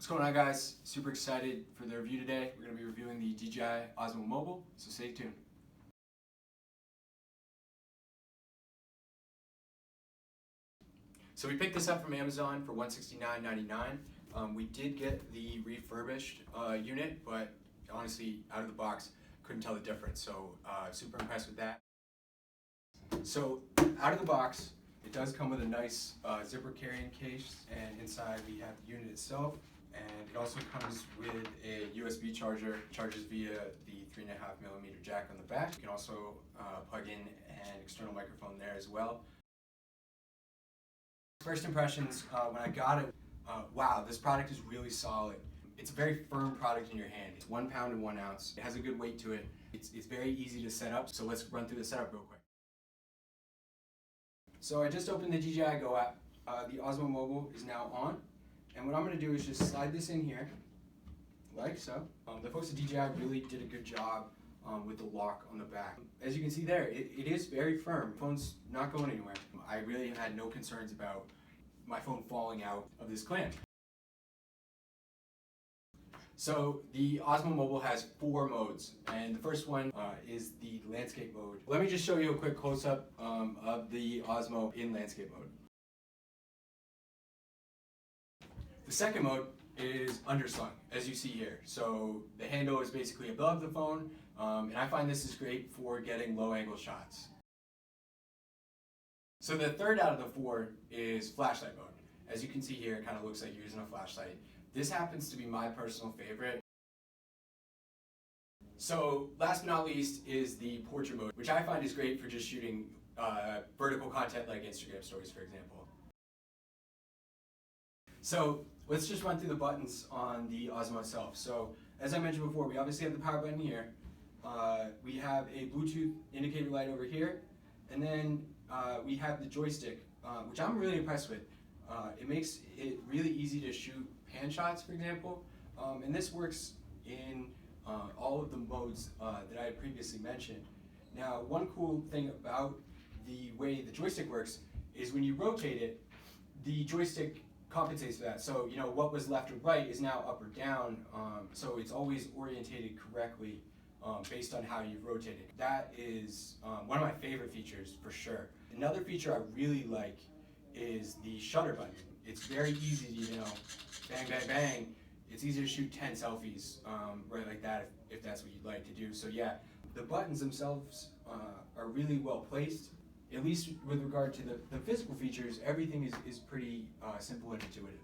What's going on, guys? Super excited for the review today. We're going to be reviewing the DJI Osmo Mobile, so stay tuned. So we picked this up from Amazon for $169.99. We did get the refurbished unit, but honestly, out of the box, couldn't tell the difference. So super impressed with that. So out of the box, it does come with a nice zipper carrying case, and inside we have the unit itself. And it also comes with a USB charger, charges via the 3.5mm jack on the back. You can also plug in an external microphone there as well. First impressions, when I got it, wow, this product is really solid. It's a very firm product in your hand. It's 1 pound and 1 ounce. It has a good weight to it. It's very easy to set up, so let's run through the setup real quick. So I just opened the DJI Go app. The Osmo Mobile is now on. And what I'm going to do is just slide this in here, like so. The folks at DJI really did a good job with the lock on the back. As you can see there, it is very firm. The phone's not going anywhere. I really had no concerns about my phone falling out of this clamp. So the Osmo Mobile has 4 modes, and the first one is the landscape mode. Let me just show you a quick close-up of the Osmo in landscape mode. The second mode is underslung, as you see here. So the handle is basically above the phone, and I find this is great for getting low-angle shots. So the third out of the 4 is flashlight mode. As you can see here, it kind of looks like you're using a flashlight. This happens to be my personal favorite. So last but not least is the portrait mode, which I find is great for just shooting vertical content like Instagram stories, for example. So let's just run through the buttons on the Osmo itself. So as I mentioned before, we obviously have the power button here. We have a Bluetooth indicator light over here. And then we have the joystick, which I'm really impressed with. It makes it really easy to shoot pan shots, for example. And this works in all of the modes that I had previously mentioned. Now, one cool thing about the way the joystick works is when you rotate it, the joystick compensates for that. So, you know, what was left or right is now up or down, so it's always orientated correctly based on how you've rotated. That is one of my favorite features for sure. Another feature I really like is the shutter button. It's very easy to, you know, bang, bang, bang. It's easy to shoot 10 selfies right like that if that's what you'd like to do. So yeah, the buttons themselves are really well placed. At least with regard to the physical features, everything is pretty simple and intuitive.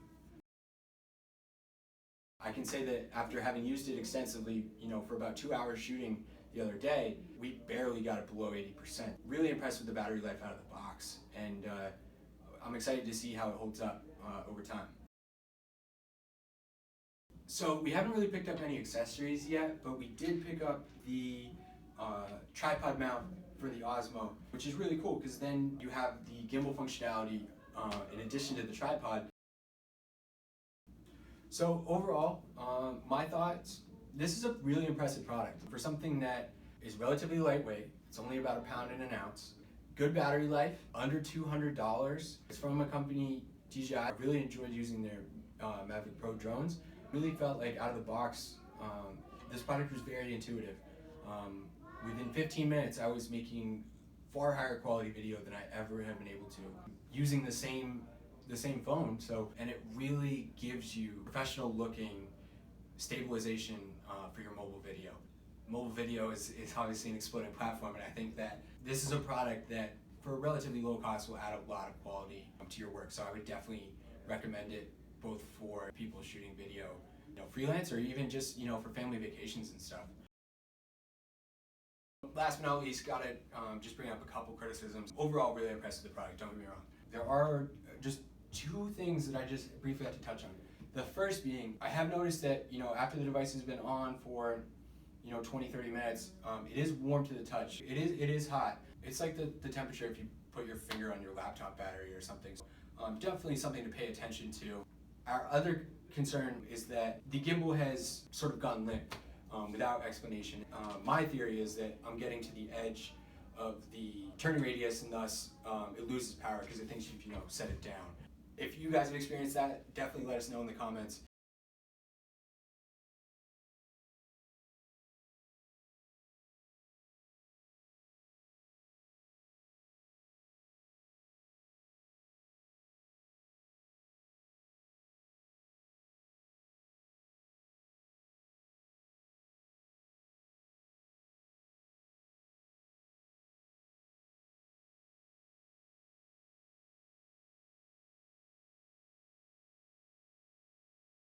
I can say that after having used it extensively, you know, for about 2 hours shooting the other day, we barely got it below 80%. Really impressed with the battery life out of the box, and I'm excited to see how it holds up over time. So we haven't really picked up any accessories yet, but we did pick up the tripod mount for the Osmo, which is really cool because then you have the gimbal functionality in addition to the tripod. So overall, my thoughts, this is a really impressive product. For something that is relatively lightweight, it's only about 1 pound and 1 ounce, good battery life, under $200. It's from a company, DJI. I really enjoyed using their Mavic Pro drones. Really felt like out of the box, this product was very intuitive. Within 15 minutes, I was making far higher quality video than I ever have been able to using the same phone. And it really gives you professional looking stabilization for your mobile video. Mobile video is obviously an exploding platform, and I think that this is a product that for a relatively low cost will add a lot of quality to your work. So I would definitely recommend it both for people shooting video, you know, freelance, or even just, you know, for family vacations and stuff. Last but not least, gotta just bring up a couple criticisms. Overall, really impressed with the product, don't get me wrong. There are just 2 things that I just briefly have to touch on. The first being, I have noticed that, you know, after the device has been on for, you know, 20-30 minutes, it is warm to the touch. It is hot. It's like the temperature if you put your finger on your laptop battery or something. So, definitely something to pay attention to. Our other concern is that the gimbal has sort of gone limp without explanation. My theory is that I'm getting to the edge of the turning radius, and thus it loses power because it thinks you've, you know, set it down. If you guys have experienced that, definitely let us know in the comments.